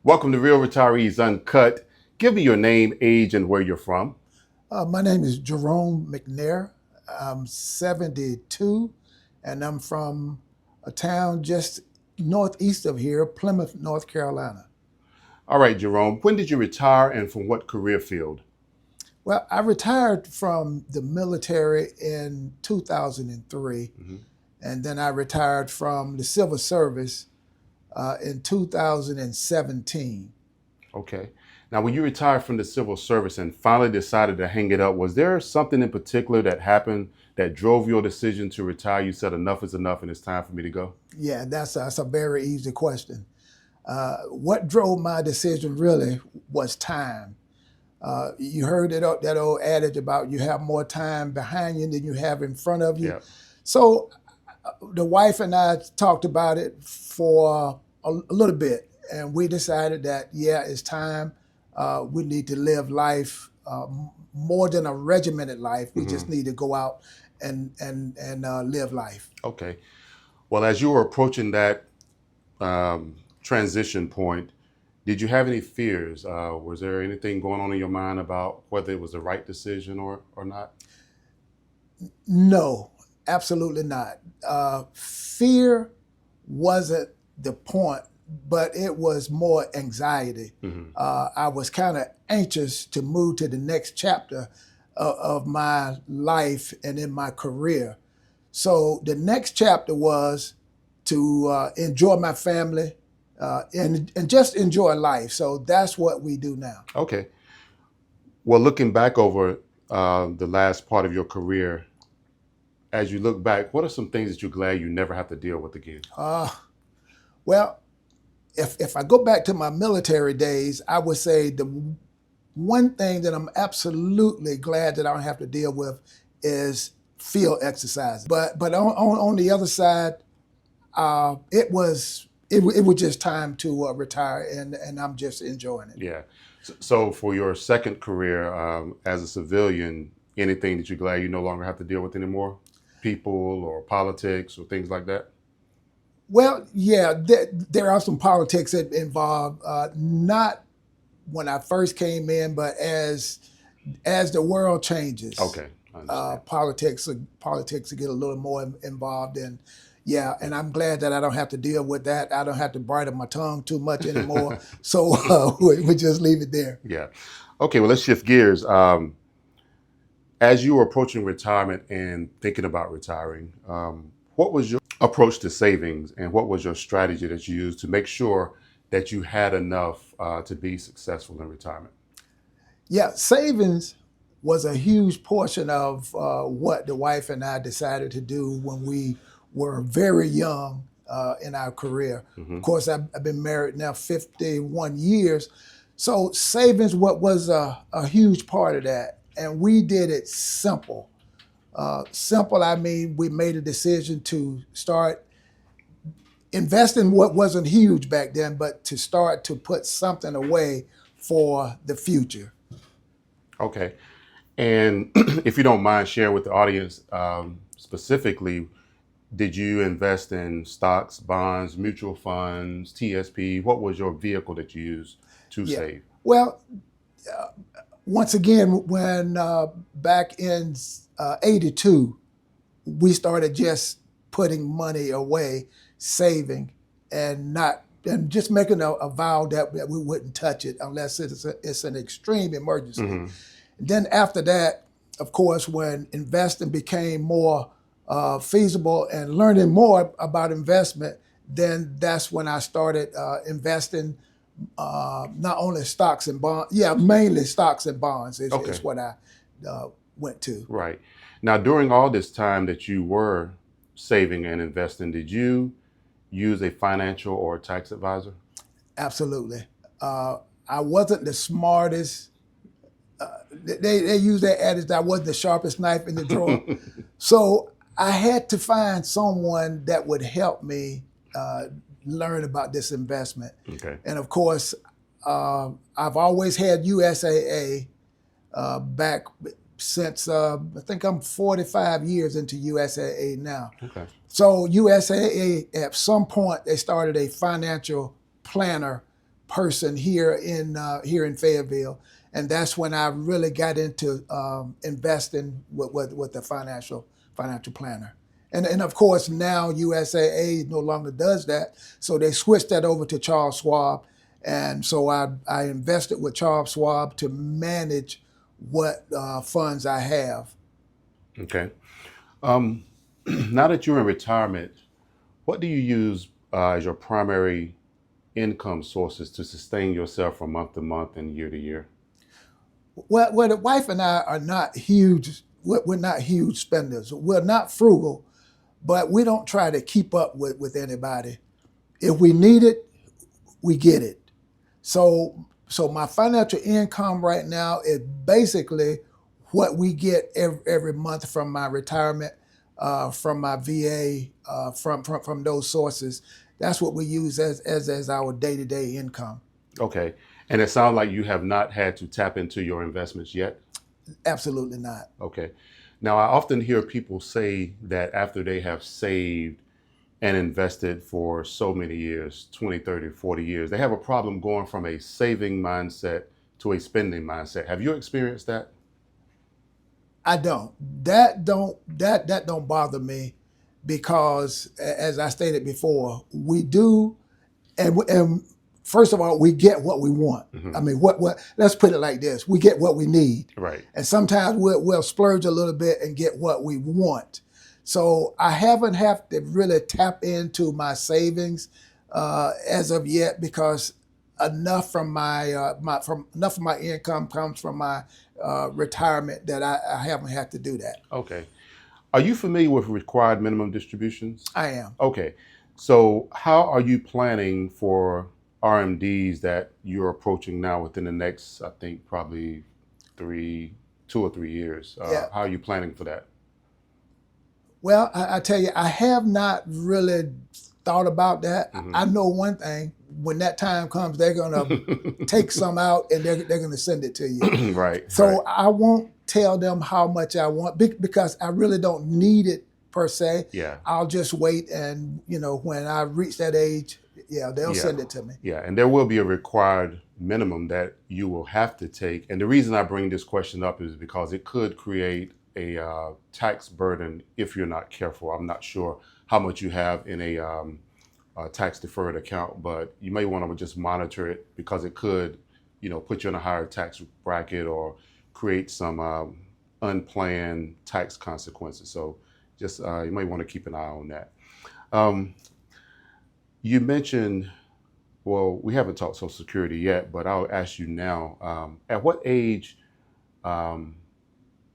Welcome to Real Retirees Uncut. Give me your name, age, and where you're from. My name is Jerome McNair. I'm 72, and I'm from a town just northeast of here, Plymouth, North Carolina. All right, Jerome, when did you retire and from what career field? Well, I retired from the military in 2003, and then I retired from the civil service in 2017. Okay. Now, when you retired from the civil service and finally decided to hang it up, was there something in particular that happened that drove your decision to retire? You said enough is enough and it's time for me to go? Yeah, that's a very easy question. What drove my decision really was time. You heard that old adage about you have more time behind you than you have in front of you. Yeah. So the wife and I talked about it for a little bit, and we decided that, yeah, it's time. We need to live life more than a regimented life. We just need to go out and live life. Okay. Well, as you were approaching that transition point, did you have any fears? Was there anything going on in your mind about whether it was the right decision or not? No, absolutely not. Fear wasn't the point, but it was more anxiety. I was kind of anxious to move to the next chapter of my life and in my career. So the next chapter was to enjoy my family and just enjoy life. So that's what we do now. Okay. Well, looking back over the last part of your career, as you look back, what are some things that you're glad you never have to deal with again? Well, if I go back to my military days, I would say the one thing that I'm absolutely glad that I don't have to deal with is field exercise. But on the other side, it was just time to retire, and I'm just enjoying it. Yeah. So for your second career as a civilian, anything that you're glad you no longer have to deal with anymore? People or politics or things like that? Well, yeah, there are some politics that involve not when I first came in, but as the world changes. Okay. I understand. Politics get a little more involved in. Yeah, and I'm glad that I don't have to deal with that. I don't have to bridle my tongue too much anymore. So we just leave it there. Yeah. Okay, well, let's shift gears. As you were approaching retirement and thinking about retiring, what was your approach to savings and what was your strategy that you used to make sure that you had enough to be successful in retirement? Yeah, savings was a huge portion of what the wife and I decided to do when we were very young in our career. Of course, I've been married now 51 years. So savings was a huge part of that. And we did it simple. Simple, I mean, we made a decision to start investing what wasn't huge back then, but to start to put something away for the future. Okay. And if you don't mind sharing with the audience, specifically, did you invest in stocks, bonds, mutual funds, TSP? What was your vehicle that you used to save? Well, once again, when back in '82, we started just putting money away, saving, and just making a vow that we wouldn't touch it unless it's an extreme emergency. Then after that, of course, when investing became more feasible and learning more about investment, then that's when I started investing not only stocks and bonds, mainly stocks and bonds is what I went to. Right. Now, during all this time that you were saving and investing, did you use a financial or tax advisor? Absolutely. I wasn't the smartest. They use that adage that I wasn't the sharpest knife in the drawer. So I had to find someone that would help me learn about this investment. Okay. And of course, I've always had USAA back since I think I'm 45 years into USAA now. Okay. So USAA, at some point, they started a financial planner person here in Fayetteville, and that's when I really got into investing with the financial planner. And of course now USAA no longer does that, so they switched that over to Charles Schwab, and so I invested with Charles Schwab to manage what funds I have. Okay. Um, now that you're in retirement, what do you use as your primary income sources to sustain yourself from month to month and year to year? Well, the wife and I are not huge. We're not huge spenders. We're not frugal, but we don't try to keep up with anybody. If we need it, we get it. So my financial income right now is basically what we get every month from my retirement, from my VA, from those sources. That's what we use as our day-to-day income. Okay. And it sounds like you have not had to tap into your investments yet. Absolutely not. Okay. Now, I often hear people say that after they have saved and invested for so many years, 20, 30, 40 years, they have a problem going from a saving mindset to a spending mindset. Have you experienced that? I don't. That don't bother me, because as I stated before, we do, and first of all, we get what we want. Mm-hmm. I mean, what? Let's put it like this: we get what we need, Right. and sometimes we'll splurge a little bit and get what we want. So I haven't have to really tap into my savings as of yet, because enough from enough of my income comes from my retirement that I haven't had to do that. Okay. Are you familiar with required minimum distributions? I am. Okay. So how are you planning for RMDs that you're approaching now within the next, I think, probably 2 or 3 years? Yeah. How are you planning for that? Well, I tell you, I have not really thought about that. Mhm. I know one thing: when that time comes, they're gonna take some out and they're gonna send it to you. Right. So Right. I won't tell them how much I want, because I really don't need it per se. Yeah. I'll just wait, and when I reach that age, yeah, they'll Yeah. send it to me. Yeah, and there will be a required minimum that you will have to take. And the reason I bring this question up is because it could create a tax burden if you're not careful. I'm not sure how much you have in a tax deferred account, but you may want to just monitor it, because it could, put you in a higher tax bracket or create some unplanned tax consequences. So just you may want to keep an eye on that. Um, you mentioned, well, we haven't talked Social Security yet, but I'll ask you now, at what age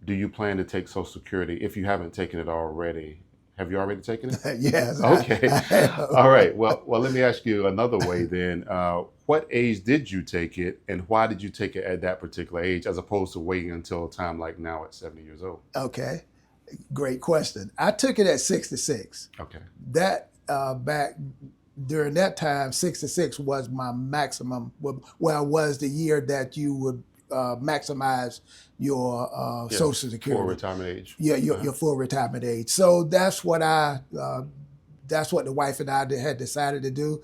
do you plan to take Social Security if you haven't taken it already? Have you already taken it? Yes. Okay. All right. Well, let me ask you another way then. What age did you take it, and why did you take it at that particular age as opposed to waiting until a time like now at 70 years old? Okay. Great question. I took it at 66. Okay. That back during that time, 66 was my maximum. Well, was the year that you would maximize your Yeah, Social Security. For retirement age. Yeah, your full retirement age. So that's what that's what the wife and I had decided to do.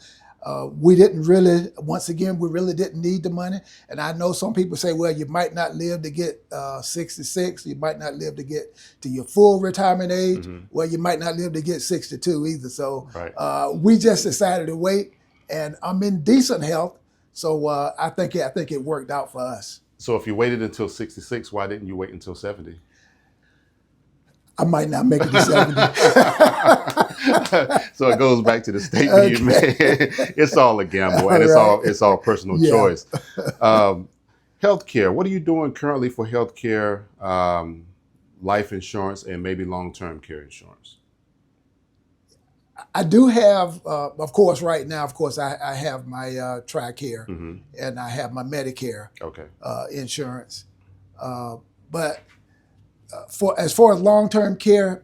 We didn't really, once again, we really didn't need the money. And I know some people say, well, you might not live to get 66. You might not live to get to your full retirement age. Mhm. Well, you might not live to get 62 either. So Right. we just decided to wait, and I'm in decent health. So I think it worked out for us. So if you waited until 66, why didn't you wait until 70? I might not make it to 70. So it goes back to the statement you made. It's all a gamble, and Right. it's all personal Yeah. choice. Healthcare. What are you doing currently for healthcare, life insurance, and maybe long-term care insurance? I do have, of course, right now, of course, I have my TRICARE, Hmm. and I have my Medicare Okay. insurance. But for as far as long-term care,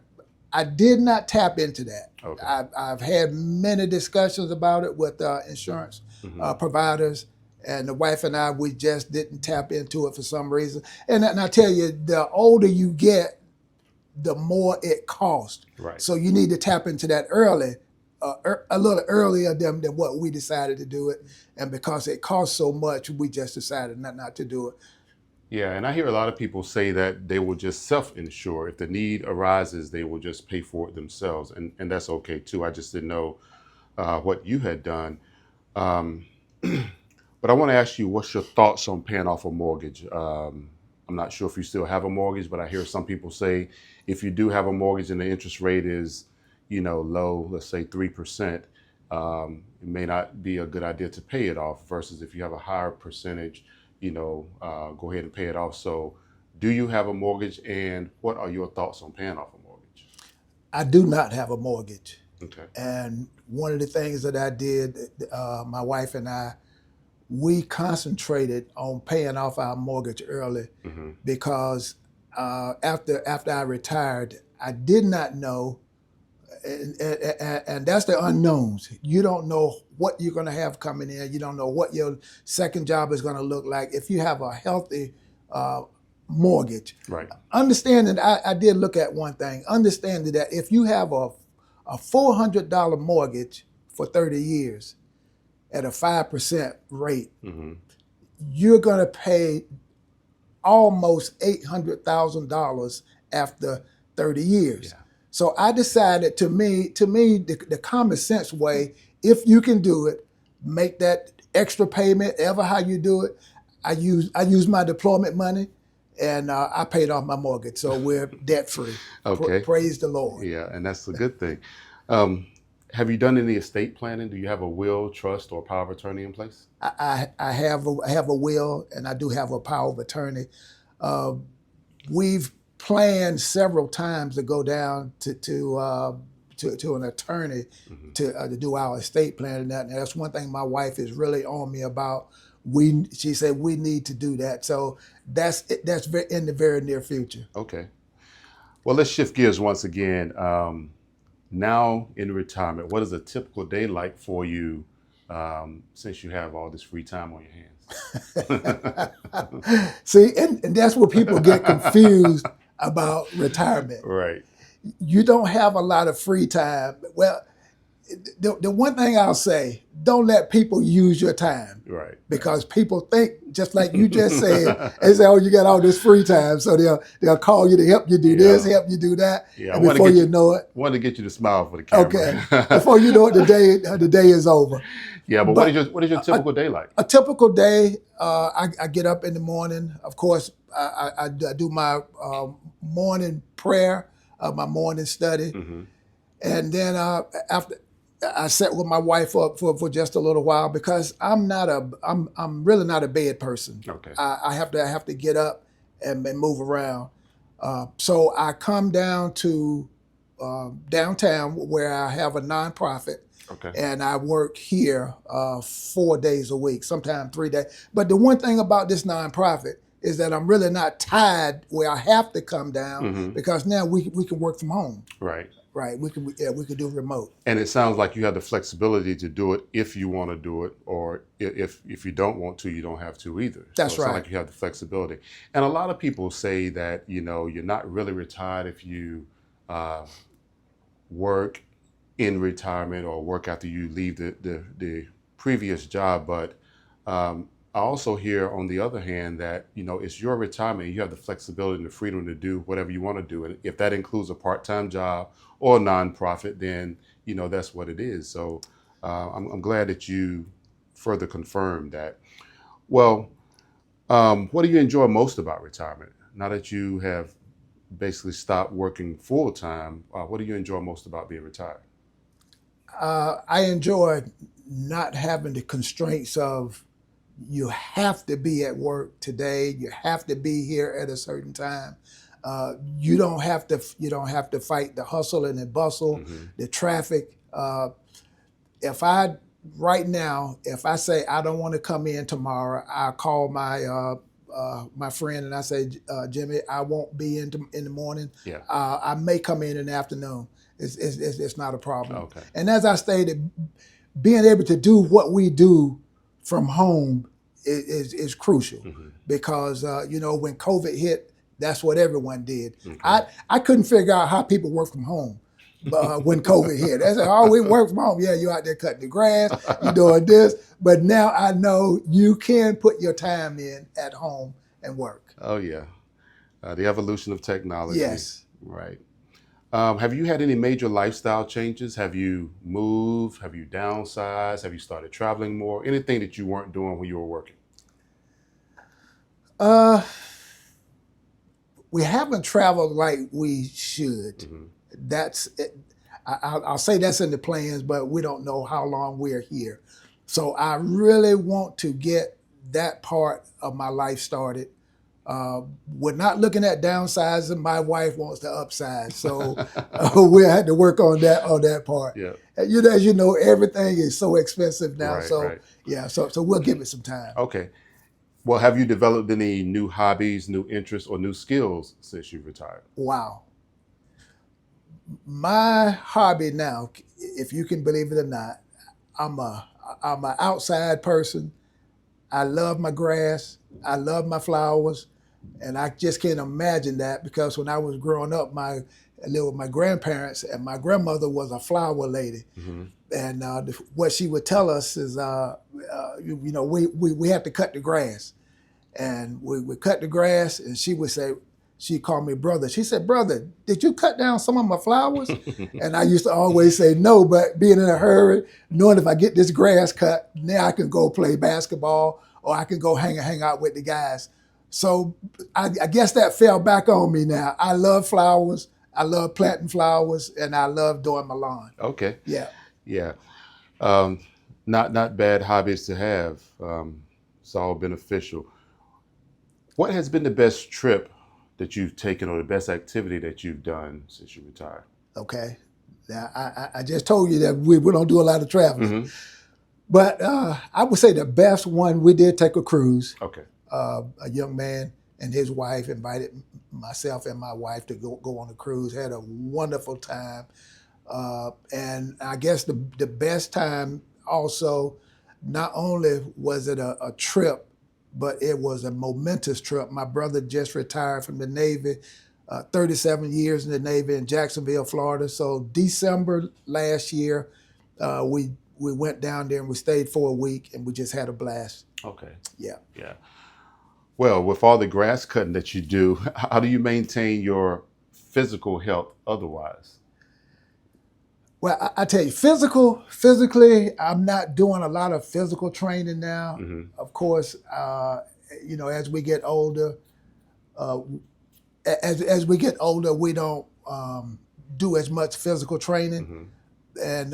I did not tap into that. Okay. I've had many discussions about it with insurance Mhm. providers, and the wife and I, we just didn't tap into it for some reason. And I tell you, the older you get, the more it costs. Right. So you need to tap into that early, a little earlier than what we decided to do it, and because it cost so much, we just decided not to do it. Yeah, and I hear a lot of people say that they will just self-insure. If the need arises, they will just pay for it themselves, and that's okay too. I just didn't know what you had done. Um, but I want to ask you, what's your thoughts on paying off a mortgage? I'm not sure if you still have a mortgage, but I hear some people say if you do have a mortgage and the interest rate is, low, let's say 3%, it may not be a good idea to pay it off versus if you have a higher percentage, go ahead and pay it off. So do you have a mortgage, and what are your thoughts on paying off a mortgage? I do not have a mortgage. Okay. And one of the things that I did, my wife and I, we concentrated on paying off our mortgage early Mm-hmm. because after I retired, I did not know, and that's the unknowns. You don't know what you're going to have coming in. You don't know what your second job is going to look like. If you have a healthy mortgage, Right. understanding, I did look at one thing, understanding that if you have a $400 mortgage for 30 years at a 5% rate, Mm-hmm. you're going to pay almost $800,000 after 30 years. Yeah. So I decided, to me, the common sense way, if you can do it, make that extra payment, ever how you do it. I use my deployment money, and I paid off my mortgage, so we're debt free. Okay. Praise the Lord. Yeah, and that's a good thing. Um, have you done any estate planning? Do you have a will, trust, or power of attorney in place? I have a will, and I do have a power of attorney. We've planned several times to go down to an attorney Mm-hmm. to do our estate planning. And that's one thing my wife is really on me about. She said we need to do that. So that's in the very near future. Okay. Well, let's shift gears once again. Now in retirement, what is a typical day like for you since you have all this free time on your hands? See, and that's where people get confused about retirement. Right. You don't have a lot of free time. Well, the one thing I'll say, don't let people use your time. Right. Because people think, just like you just said, they say, oh, you got all this free time, so they'll call you to help you do this, help you do that, Yeah, and before you know it. Want to get you to smile for the camera. Okay, before you know it, the day is over. Yeah, but what is your typical day like? A typical day, I get up in the morning. Of course, I do my morning prayer, my morning study, Mm-hmm. and then after I sat with my wife up for just a little while because I'm really not a bed person. Okay. I have to get up and move around. So I come down to downtown where I have a nonprofit. Okay. And I work here 4 days a week, sometimes 3 days. But the one thing about this nonprofit is that I'm really not tied where I have to come down Mm-hmm. because now we can work from home. Right. Right, we can do remote. And it sounds like you have the flexibility to do it if you want to do it, or if you don't want to, you don't have to either. That's so it right. sounds like you have the flexibility. And a lot of people say that you're not really retired if you work in retirement or work after you leave the previous job. But I also hear, on the other hand, that it's your retirement. You have the flexibility and the freedom to do whatever you want to do, and if that includes a part-time job or a nonprofit, then that's what it is. So I'm glad that you further confirmed that. Well, what do you enjoy most about retirement? Now that you have basically stopped working full-time, what do you enjoy most about being retired? I enjoy not having the constraints of you have to be at work today. You have to be here at a certain time. You don't have to fight the hustle and the bustle, Mm-hmm. the traffic. If I say I don't want to come in tomorrow, I call my friend and I say, Jimmy, I won't be in the morning. Yeah. I may come in the afternoon. It's not a problem. Okay. And as I stated, being able to do what we do from home is crucial. Mm-hmm. Because when COVID hit, that's what everyone did. Okay. I couldn't figure out how people work from home. when COVID hit. They said, "Oh, we work from home." Yeah, you out there cutting the grass, you doing this. But now I know you can put your time in at home and work. Oh yeah, the evolution of technology. Yes. Right. Have you had any major lifestyle changes? Have you moved? Have you downsized? Have you started traveling more? Anything that you weren't doing when you were working? Uh, we haven't traveled like we should. Hmm. That's it. I'll say that's in the plans, but we don't know how long we're here. So I really want to get that part of my life started. We're not looking at downsizing. My wife wants to upsize, so we had to work on that part. Yeah. And as you know, everything is so expensive now. Right. So Right. yeah, so we'll give it some time. Okay. Well, have you developed any new hobbies, new interests, or new skills since you've retired? Wow, my hobby now, if you can believe it or not, I'm a I'm an outside person. I love my grass. I love my flowers, and I just can't imagine that because when I was growing up, I lived with my grandparents, and my grandmother was a flower lady. Hmm. And what she would tell us is, we have to cut the grass, and we would cut the grass, and she would say, she called me brother. She said, "Brother, did you cut down some of my flowers?" And I used to always say no, but being in a hurry, knowing if I get this grass cut, now I can go play basketball or I can go hang out with the guys. So I guess that fell back on me now. I love flowers. I love planting flowers, and I love doing my lawn. Okay. Yeah. Yeah. Um, not bad hobbies to have. It's all beneficial. What has been the best trip that you've taken, or the best activity that you've done since you retired? Okay. Now I just told you that we don't do a lot of traveling, Hmm. but I would say the best one we did take a cruise. Okay. A young man and his wife invited myself and my wife to go on a cruise. Had a wonderful time, and I guess the best time also. Not only was it a trip, but it was a momentous trip. My brother just retired from the Navy, 37 years in the Navy in Jacksonville, Florida. So December last year, we went down there and we stayed for a week and we just had a blast. Okay. Yeah. Yeah. Well, with all the grass cutting that you do, how do you maintain your physical health otherwise? Well, I tell you, physically, I'm not doing a lot of physical training now. Hmm. Of course, as we get older, uh, as we get older, we don't do as much physical training. Hmm. And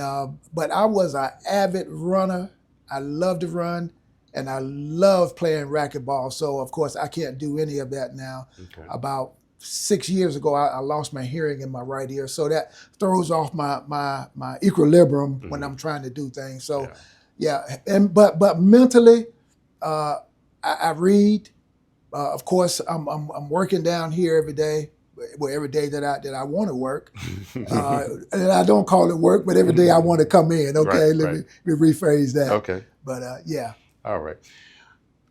but I was an avid runner. I love to run, and I love playing racquetball. So of course, I can't do any of that now. Okay. About 6 years ago, I lost my hearing in my right ear, so that throws off my equilibrium when Hmm. I'm trying to do things. So, Yeah. yeah, and but mentally, uh, I read. Of course, I'm working down here every day. Well, every day that I want to work, and I don't call it work, but every day I want to come in. Right. Okay, let Right. me rephrase that. Okay. But yeah. All right.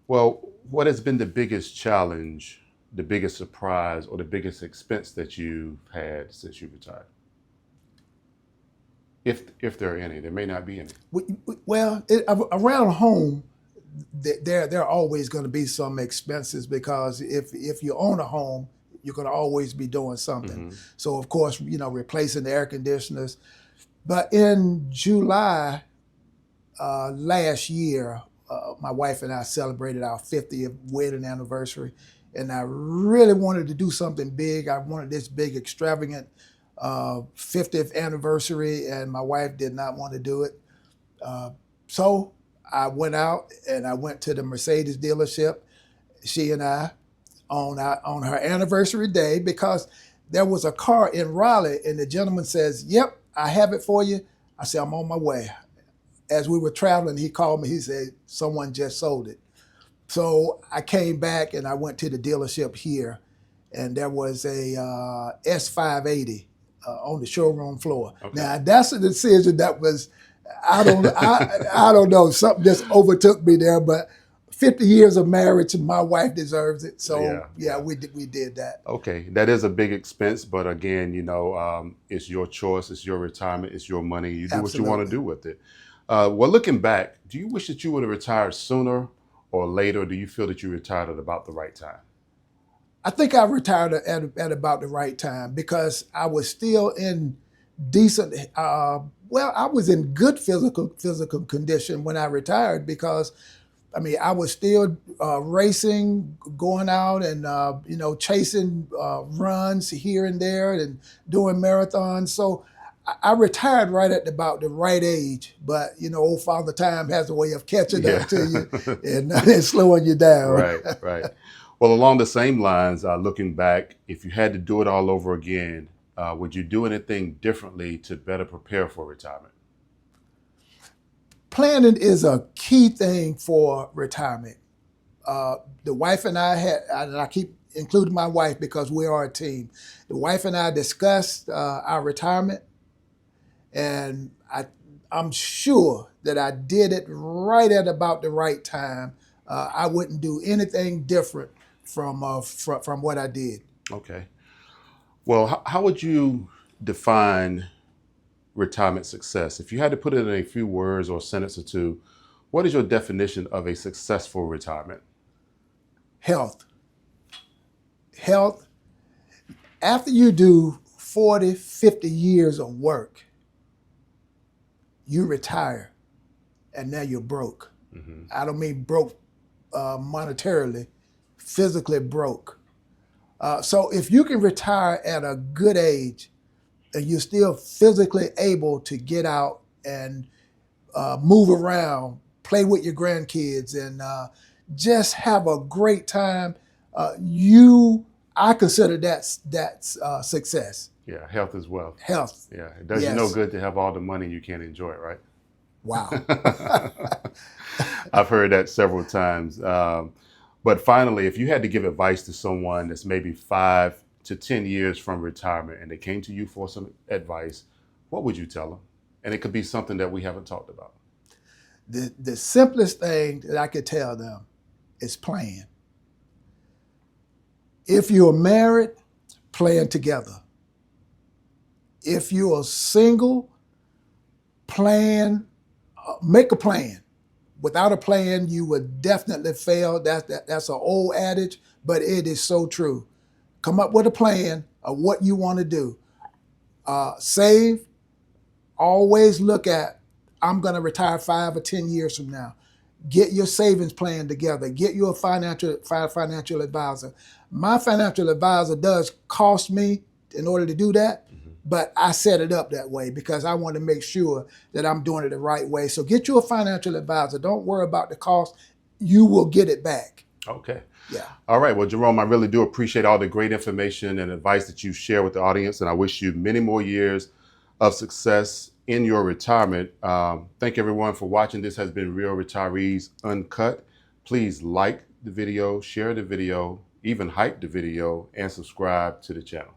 Well, what has been the biggest challenge, the biggest surprise, or the biggest expense that you've had since you retired? If there are any, there may not be any. Well, around home, there are always going to be some expenses because if you own a home, you're going to always be doing something. Hmm. So of course, replacing the air conditioners. But in July last year, my wife and I celebrated our 50th wedding anniversary, and I really wanted to do something big. I wanted this big, extravagant 50th anniversary, and my wife did not want to do it. So I went out and I went to the Mercedes dealership. She and I on her anniversary day because there was a car in Raleigh, and the gentleman says, "Yep, I have it for you." I said, "I'm on my way." As we were traveling, he called me. He said, "Someone just sold it." So I came back and I went to the dealership here, and there was a S580 on the showroom floor. Okay. Now that's a decision that was, I don't know, something just overtook me there. But 50 years of marriage, and my wife deserves it. So Yeah, yeah, yeah. we did that. Okay, that is a big expense, but again, it's your choice, it's your retirement, it's your money. You do what you want to Absolutely. do with it. Well, looking back, do you wish that you would have retired sooner or later? Or do you feel that you retired at about the right time? I think I retired at about the right time because I was still in decent. Well, I was in good physical condition when I retired because I mean I was still racing, going out and chasing runs here and there and doing marathons. So I retired right at about the right age. But old Father Time has a way of catching Yeah. up to you and slowing you down. Right, right. Well, along the same lines, looking back, if you had to do it all over again, would you do anything differently to better prepare for retirement? Planning is a key thing for retirement. The wife and and I keep including my wife because we are a team. The wife and I discussed our retirement, and I'm sure that I did it right at about the right time. I wouldn't do anything different from what I did. Okay. Well, how would you define retirement success? If you had to put it in a few words or a sentence or two, what is your definition of a successful retirement? Health, health. After you do 40, 50 years of work, you retire, and now you're broke. Hmm. I don't mean broke monetarily, physically broke. So if you can retire at a good age and you're still physically able to get out and move around, play with your grandkids, and just have a great time, I consider that's success. Yeah, health is wealth. Health, Yeah, it does you no yes. good to have all the money you can't enjoy it, right? Wow. I've heard that several times. But finally, if you had to give advice to someone that's maybe 5 to 10 years from retirement and they came to you for some advice, what would you tell them? And it could be something that we haven't talked about. The simplest thing that I could tell them is plan. If you're married, plan together. If you're single, make a plan. Without a plan, you would definitely fail. That's an old adage, but it is so true. Come up with a plan of what you want to do. Save. Always look at, I'm going to retire 5 or 10 years from now. Get your savings plan together. Get you a financial advisor. My financial advisor does cost me in order to do that, Mhm. but I set it up that way because I want to make sure that I'm doing it the right way. So get you a financial advisor. Don't worry about the cost. You will get it back. Okay. Yeah. All right. Well, Jerome, I really do appreciate all the great information and advice that you share with the audience. And I wish you many more years of success in your retirement. Thank everyone for watching. This has been Real Retirees Uncut. Please like the video, share the video, even hype the video, and subscribe to the channel.